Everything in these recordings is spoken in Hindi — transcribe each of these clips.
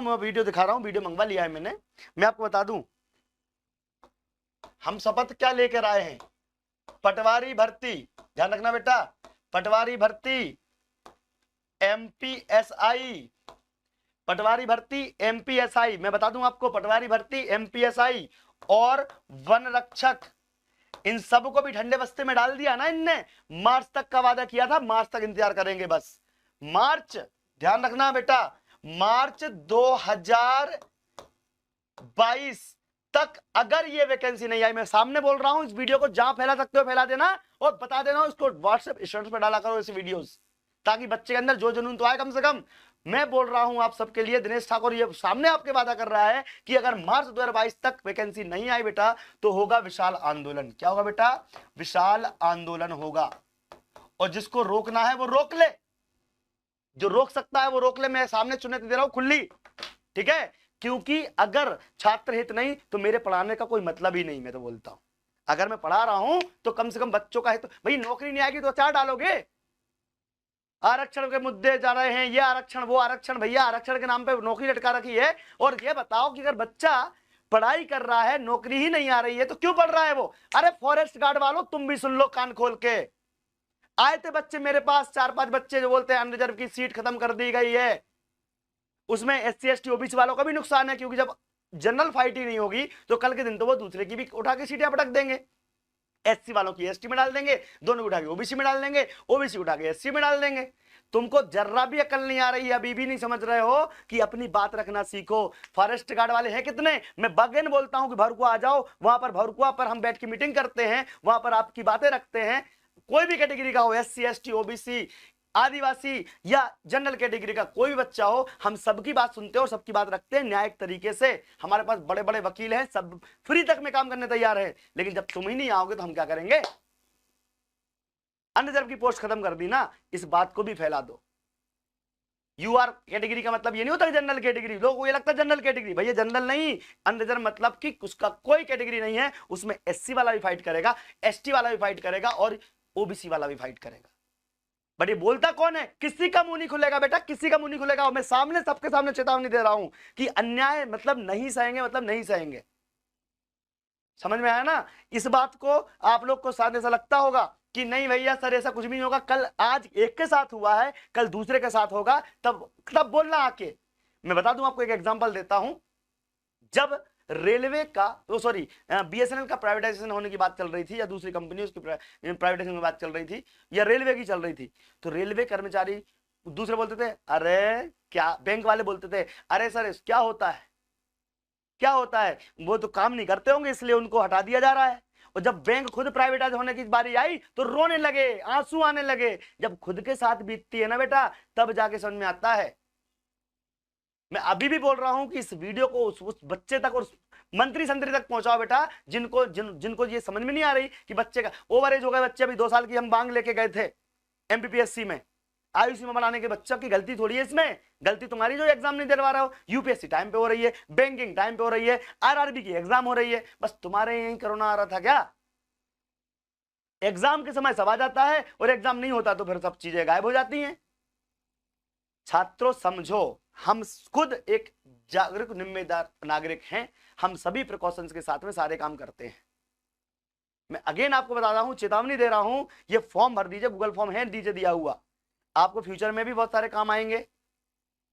मैं वीडियो दिखा रहा हूं, वीडियो मंगवा लिया है मैंने। मैं आपको बता दूं हम शपथ क्या लेकर आए हैं। पटवारी भर्ती, ध्यान रखना बेटा, पटवारी भर्ती एमपीएसआई, पटवारी भर्ती एमपीएसआई। मैं बता दूं आपको, पटवारी भर्ती एमपीएसआई और वन रक्षक, इन सब को भी ठंडे बस्ते में डाल दिया ना इनने। मार्च तक का वादा किया था, मार्च तक इंतजार करेंगे बस। मार्च, ध्यान रखना बेटा, मार्च 2022 तक अगर ये वैकेंसी नहीं आई, मैं सामने बोल रहा हूं, इस वीडियो को जहां फैला सकते हो फैला देना और बता देना, इसको व्हाट्सएप स्टेटस पर डाला करो ऐसे वीडियोस, ताकि बच्चे के अंदर जो जुनून तो आए कम से कम। मैं बोल रहा हूं आप सबके लिए, दिनेश ठाकुर ये सामने आपके वादा कर रहा है कि अगर मार्च 2022 तक वैकेंसी नहीं आई बेटा तो होगा विशाल आंदोलन। क्या होगा बेटा? विशाल आंदोलन होगा। और जिसको रोकना है वो रोक ले, जो रोक सकता है वो रोक ले। मैं सामने चुनौती दे रहा हूं खुली, ठीक है? क्योंकि अगर छात्र हित नहीं तो मेरे पढ़ाने का कोई मतलब ही नहीं। मैं तो बोलता हूं अगर मैं पढ़ा रहा हूं तो कम से कम बच्चों का हित। भाई नौकरी नहीं आएगी तो अचार डालोगे? आरक्षण के मुद्दे जा रहे हैं, ये आरक्षण वो आरक्षण। भैया आरक्षण के नाम पे नौकरी लटका रखी है। और ये बताओ कि अगर बच्चा पढ़ाई कर रहा है, नौकरी ही नहीं आ रही है तो क्यों पढ़ रहा है वो? अरे फॉरेस्ट गार्ड वालों तुम भी सुन लो कान खोल के। आए थे बच्चे मेरे पास 4-5 बच्चे जो बोलते हैं अनरिजर्व की सीट खत्म कर दी गई है। उसमें SC ST OBC वालों का भी नुकसान है, क्योंकि जब जनरल फाइट ही नहीं होगी तो कल के दिन तो वो दूसरे की भी उठा के सीटें पटक देंगे। SC वालों की ST में डाल देंगे, दोनों उठा के OBC में डाल देंगे, OBC उठा के SC में डाल देंगे। तुमको जर्रा भी अकल नहीं आ रही है, अभी भी नहीं समझ रहे हो कि अपनी बात रखना सीखो। फॉरेस्ट गार्ड वाले हैं कितने? मैं बगेन बोलता हूं कि भरुकुआ आ जाओ, वहां पर भरुकुआ पर हम बैठ के मीटिंग करते हैं, वहां पर आपकी बातें रखते हैं। कोई भी कैटेगरी का हो, SC ST OBC आदिवासी या जनरल कैटेगरी का कोई भी बच्चा हो, हम सबकी बात सुनते हैं और सबकी बात रखते हैं न्यायिक तरीके से। हमारे पास बड़े बड़े वकील हैं, सब फ्री तक में काम करने तैयार है। लेकिन जब तुम ही नहीं आओगे तो हम क्या करेंगे? अनरिजर्व की पोस्ट खत्म कर दी ना, इस बात को भी फैला दो। UR कैटेगरी का मतलब ये नहीं होता कि जनरल कैटेगरी। लोगों को ये लगता है जनरल कैटेगरी, भैया जनरल नहीं, अनरिजर्व मतलब कि उसका कोई कैटेगरी नहीं है। उसमें SC वाला भी फाइट करेगा, ST वाला भी फाइट करेगा और OBC वाला भी फाइट करेगा। बट ये बोलता कौन है? किसी का मुंह नहीं खुलेगा बेटा, किसी का मुंह नहीं खुलेगा। और मैं सामने सबके सामने चेतावनी दे रहा हूं कि अन्याय मतलब नहीं सहेंगे, मतलब नहीं सहेंगे। समझ में आया ना? इस बात को आप लोग को शायद ऐसा लगता होगा कि नहीं भैया सर ऐसा कुछ भी नहीं होगा, कल आज एक के साथ हुआ है कल दूसरे के साथ होगा, तब बोलना आके। मैं बता दूं आपको, एक एग्जांपल देता हूं। जब रेलवे का BSNL का प्राइवेटाइजेशन होने की बात चल रही थी, या दूसरी कंपनी उसकी प्राइवेटाइजेशन की बात चल रही थी, या रेलवे की चल रही थी, तो रेलवे कर्मचारी दूसरे बोलते थे अरे क्या, बैंक वाले बोलते थे अरे सर क्या होता है, क्या होता है, वो तो काम नहीं करते होंगे इसलिए उनको हटा दिया जा रहा है। और जब बैंक खुद प्राइवेटाइज होने की बारी आई तो रोने लगे, आंसू आने लगे। जब खुद के साथ बीतती है ना बेटा, तब जाके समझ में आता है। मैं अभी भी बोल रहा हूं कि इस वीडियो को उस बच्चे तक और मंत्री संतरी तक पहुंचाओ बेटा, जिनको ये समझ में नहीं आ रही कि बच्चे का ओवर एज हो गए। बच्चे अभी 2 साल की हम मांग लेके गए थे MPPSC में, आयुषी में बनाने के। बच्चा की गलती थोड़ी है इसमें, गलती तुम्हारी जो एग्जाम नहीं दिलवा रहे हो। UPSC टाइम पे हो रही है, बैंकिंग टाइम पे हो रही है, RRB की एग्जाम हो रही है। बस तुम्हारे यही कोरोना आ रहा था क्या? एग्जाम के समय सब आ जाता है और एग्जाम नहीं होता तो फिर सब चीजें गायब हो जाती हैं। छात्रों समझो, हम खुद एक जागरूक जिम्मेदार नागरिक हैं, हम सभी प्रिकॉशंस के साथ में सारे काम करते हैं। मैं अगेन आपको बता रहा हूं, चेतावनी दे रहा हूं, ये फॉर्म भर दीजिए, गूगल फॉर्म है दीजिए दिया हुआ, आपको फ्यूचर में भी बहुत सारे काम आएंगे।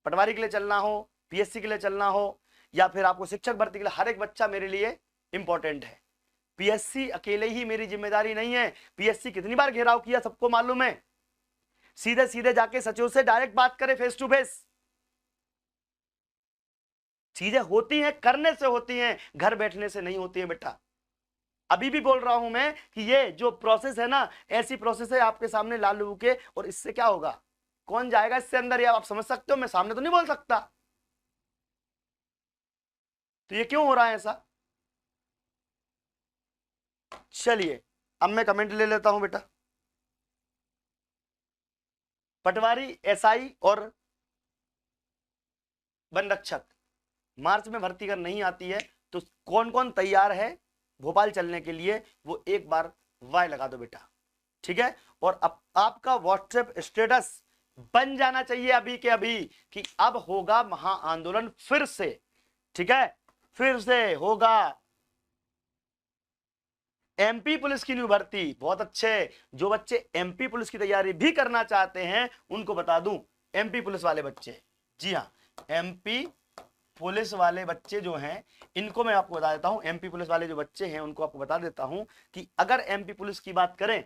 पटवारी के लिए चलना हो, PSC के लिए चलना हो, या फिर आपको शिक्षक भर्ती के लिए, हर एक बच्चा मेरे लिए इंपॉर्टेंट है। PSC अकेले ही मेरी जिम्मेदारी नहीं है। PSC कितनी बार घेराव किया सबको मालूम है। सीधे सीधे जाके सचिव से डायरेक्ट बात करें, फेस टू फेस। चीजें होती हैं, करने से होती हैं, घर बैठने से नहीं होती हैं बेटा। अभी भी बोल रहा हूं मैं कि ये जो प्रोसेस है ना, ऐसी प्रोसेस है आपके सामने लालू के, और इससे क्या होगा, कौन जाएगा इससे अंदर, या आप समझ सकते हो। मैं सामने तो नहीं बोल सकता। तो ये क्यों हो रहा है ऐसा? चलिए अब मैं कमेंट ले लेता हूं बेटा। पटवारी SI और वन रक्षक मार्च में भर्ती कर नहीं आती है तो कौन कौन तैयार है भोपाल चलने के लिए, वो एक बार वाय लगा दो बेटा, ठीक है? और अब आपका व्हाट्सएप स्टेटस बन जाना चाहिए अभी के अभी कि अब होगा महा आंदोलन फिर से, ठीक है, फिर से होगा। एमपी पुलिस की न्यू भर्ती, बहुत अच्छे। जो बच्चे एमपी पुलिस की तैयारी भी करना चाहते हैं उनको बता दूं, एमपी पुलिस वाले बच्चे, जी हाँ, एमपी पुलिस वाले बच्चे जो हैं इनको मैं आपको बता देता हूं। एमपी पुलिस वाले जो बच्चे हैं उनको आपको बता देता हूं कि अगर एमपी पुलिस की बात करें,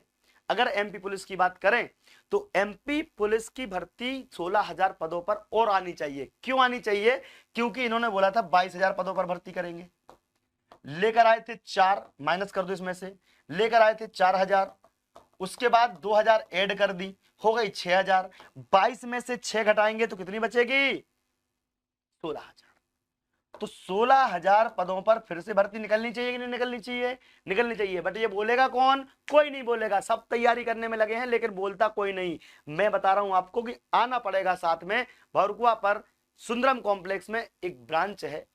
अगर एमपी पुलिस की बात करें तो एमपी पुलिस की भर्ती 16,000 पदों पर और आनी चाहिए। क्यों आनी चाहिए? क्योंकि इन्होंने बोला था 22,000 पदों पर भर्ती करेंगे, लेकर आए थे 4, माइनस कर दो इसमें से, लेकर आए थे 4,000, उसके बाद 2,000 ऐड कर दी, हो गई 6,000। 22 में से 6 घटाएंगे तो कितनी बचेगी? 16,000। तो 16,000 पदों पर फिर से भर्ती निकलनी चाहिए कि नहीं निकलनी चाहिए? निकलनी चाहिए। बट ये बोलेगा कौन? कोई नहीं बोलेगा, सब तैयारी करने में लगे हैं लेकिन बोलता कोई नहीं। मैं बता रहा हूं आपको कि आना पड़ेगा साथ में। भरकुआ पर सुंदरम कॉम्प्लेक्स में एक ब्रांच है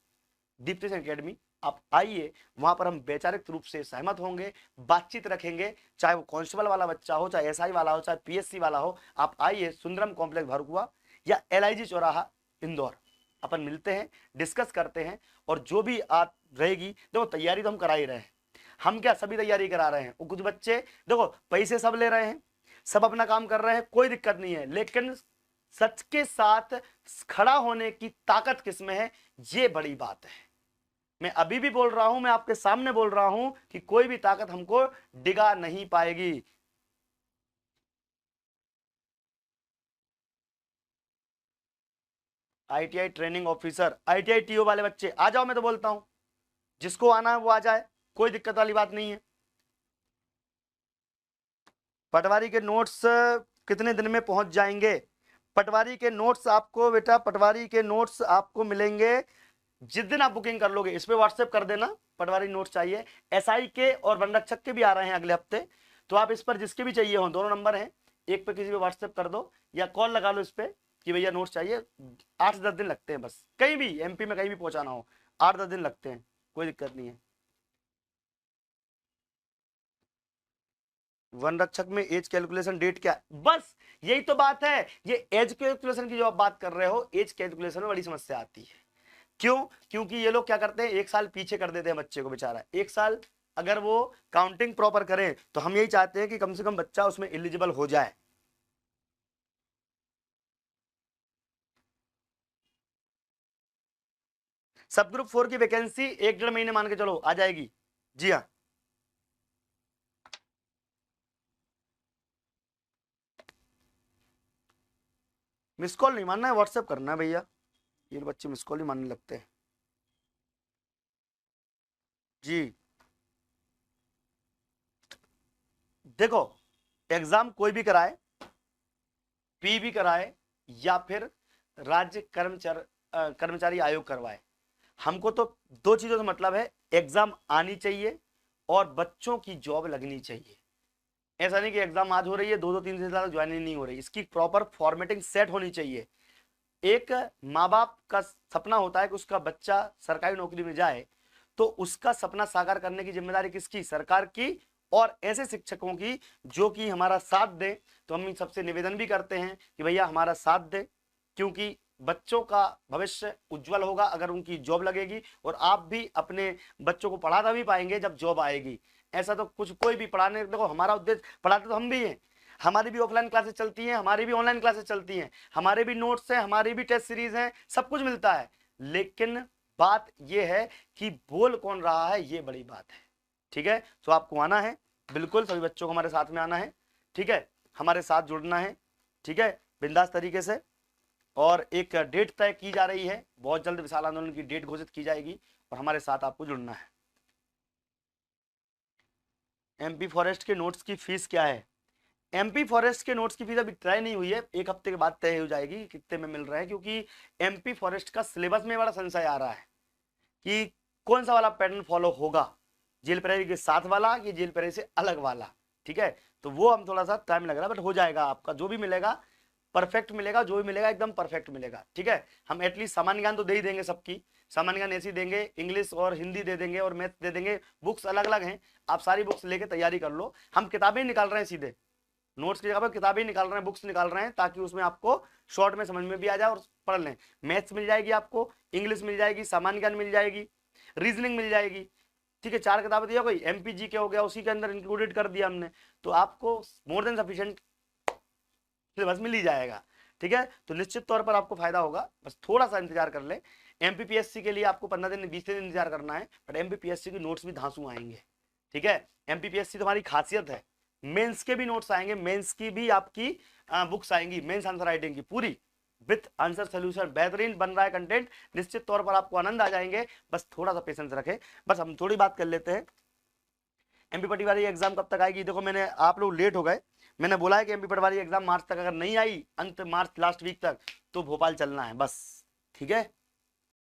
दीप्ति सिंह एकेडमी, आप आइए, वहां पर हम वैचारिक रूप से सहमत होंगे, बातचीत रखेंगे, चाहे वो कांस्टेबल वाला बच्चा हो, चाहे एसआई वाला हो, चाहे पीएससी वाला हो। आप आइए सुंदरम कॉम्प्लेक्स भरकुआ या एलआईजी चौराहा इंदौर, अपन मिलते हैं, डिस्कस करते हैं। और जो भी आप रहेगी, देखो तैयारी तो हम करा ही रहे हैं, हम क्या सभी तैयारी करा रहे हैं। और कुछ बच्चे देखो पैसे सब ले रहे हैं, सब अपना काम कर रहे हैं, कोई दिक्कत नहीं है, लेकिन सच के साथ खड़ा होने की ताकत किसमें है, ये बड़ी बात है। मैं अभी भी बोल रहा हूं, मैं आपके सामने बोल रहा हूं कि कोई भी ताकत हमको डिगा नहीं पाएगी। ITI training officer, ITI TO वाले बच्चे आ जाओ, मैं तो बोलता हूं जिसको आना है वो आ जाए, कोई दिक्कत वाली बात नहीं है। पटवारी के नोट्स कितने दिन में पहुंच जाएंगे? पटवारी के नोट्स आपको बेटा, पटवारी के नोट्स आपको मिलेंगे जिस दिन आप बुकिंग कर लोगे, इस पे व्हाट्सएप कर देना पटवारी नोट्स चाहिए। एसआई के और वन रक्षक के भी आ रहे हैं अगले हफ्ते, तो आप इस पर जिसके भी चाहिए हो, दोनों नंबर हैं, एक पे किसी पे व्हाट्सएप कर दो या कॉल लगा लो इस पे कि भैया नोट्स चाहिए। 8 से 10 दिन लगते हैं बस, कहीं भी एमपी में कहीं भी पहुंचाना हो 8-10 दिन लगते हैं, कोई दिक्कत नहीं है। वन रक्षक में एज कैलकुलेशन डेट क्या है? बस यही तो बात है, ये एज कैलकुलेशन की जो आप बात कर रहे हो, एज कैलकुलेशन में बड़ी समस्या आती है। क्यों? क्योंकि ये लोग क्या करते हैं, 1 साल पीछे कर देते हैं बच्चे को, बेचारा 1 साल अगर वो काउंटिंग प्रॉपर करें तो हम यही चाहते हैं कि कम से कम बच्चा उसमें एलिजिबल हो जाए। सब ग्रुप 4 की वैकेंसी 1-1.5 महीने मान के चलो आ जाएगी। जी हाँ, मिस कॉल नहीं मानना है, व्हाट्सएप करना है भैया, ये बच्चे मिस कॉल ही मानने लगते हैं। जी देखो, एग्जाम कोई भी कराए, पी भी कराए या फिर राज्य कर्मचारी आयोग करवाए, हमको तो 2 चीजों से मतलब है, एग्जाम आनी चाहिए और बच्चों की जॉब लगनी चाहिए। ऐसा नहीं कि एग्जाम आज हो रही है, 2-2 3 दिन तक ज्वाइनिंग नहीं हो रही, इसकी प्रॉपर फॉर्मेटिंग सेट होनी चाहिए। एक माँ बाप का सपना होता है कि उसका बच्चा सरकारी नौकरी में जाए, तो उसका सपना साकार करने की जिम्मेदारी किसकी? सरकार की और ऐसे शिक्षकों की जो कि हमारा साथ दे। तो हम सबसे निवेदन भी करते हैं कि भैया हमारा साथ दे, क्योंकि बच्चों का भविष्य उज्जवल होगा अगर उनकी जॉब लगेगी, और आप भी अपने बच्चों को पढ़ाना भी पाएंगे जब जॉब आएगी। ऐसा तो कुछ कोई भी पढ़ाने, देखो हमारा उद्देश्य, पढ़ाते तो हम भी हैं, हमारी भी ऑफलाइन क्लासेस चलती हैं, हमारी भी ऑनलाइन क्लासेस चलती हैं, हमारे भी नोट्स हैं, हमारी भी टेस्ट सीरीज हैं, सब कुछ मिलता है। लेकिन बात यह है कि बोल कौन रहा है, ये बड़ी बात है। ठीक है, तो आपको आना है, बिल्कुल सभी बच्चों को हमारे साथ में आना है, ठीक है, हमारे साथ जुड़ना है, ठीक है, बिंदास तरीके से। और एक डेट तय की जा रही है, बहुत जल्द विशाल आंदोलन की डेट घोषित की जाएगी और हमारे साथ आपको जुड़ना है। एमपी फॉरेस्ट के नोट्स की फीस क्या है? एमपी फॉरेस्ट के नोट्स की फीस अभी तय नहीं हुई है, 1 हफ्ते के बाद तय हो जाएगी कितने में मिल रहा है, क्योंकि एमपी फॉरेस्ट का सिलेबस में बड़ा संशय आ रहा है कि कौन सा वाला पैटर्न फॉलो होगा, जेल प्रहरी के साथ वाला कि जेल प्रहरी से अलग वाला। ठीक है, तो वो हम थोड़ा सा टाइम लग रहा है, बट हो जाएगा, आपका जो भी मिलेगा परफेक्ट मिलेगा, जो भी मिलेगा एकदम परफेक्ट मिलेगा। ठीक है, हम एटलीस्ट सामान्य ज्ञान तो दे ही देंगे, सबकी सामान्य ज्ञान ऐसी देंगे, इंग्लिश और हिंदी दे देंगे और मैथ दे देंगे। बुक्स अलग अलग हैं, आप सारी बुक्स लेके तैयारी कर लो, हम किताबें निकाल रहे हैं सीधे, नोट्स की जगह पर किताबें निकाल रहे हैं, बुक्स निकाल रहे हैं, ताकि उसमें आपको शॉर्ट में समझ में भी आ जाए और पढ़ लें। मैथ्स मिल जाएगी आपको, इंग्लिश मिल जाएगी, सामान्य ज्ञान मिल जाएगी, रीजनिंग मिल जाएगी। ठीक है, 4 किताबें दिया, कोई एमपीजी के हो गया, उसी के अंदर इंक्लूडेड कर दिया हमने, तो आपको मोर देन सफिशिएंट सिलेबस मिल ही जाएगा। ठीक है, तो निश्चित तौर पर आपको फायदा होगा, बस थोड़ा सा इंतजार कर ले। एमपीपीएससी के लिए आपको 15 दिन 20 दिन इंतजार करना है, बट एमपीपीएससी के नोट्स भी धांसू आएंगे। ठीक है, एमपीपीएससी तुम्हारी खासियत है, मेंस के भी नोट्स आएंगे, मेंस की भी आपकी बुक्स आएंगी, मेंस आंसर राइटिंग की पूरी विथ आंसर सोल्यूशन, बेहतरीन बन रहा है कंटेंट, निश्चित तौर पर आपको आनंद आ जाएंगे। बस थोड़ा सा पेशेंस रखें। बस हम थोड़ी बात कर लेते हैं, एमपी पटवारी एग्जाम कब तक आएगी। देखो मैंने, आप लोग लेट हो गए, मैंने बोला है कि एमपी पटवारी एग्जाम मार्च तक, अगर नहीं आई अंत मार्च लास्ट वीक तक, तो भोपाल चलना है बस। ठीक है,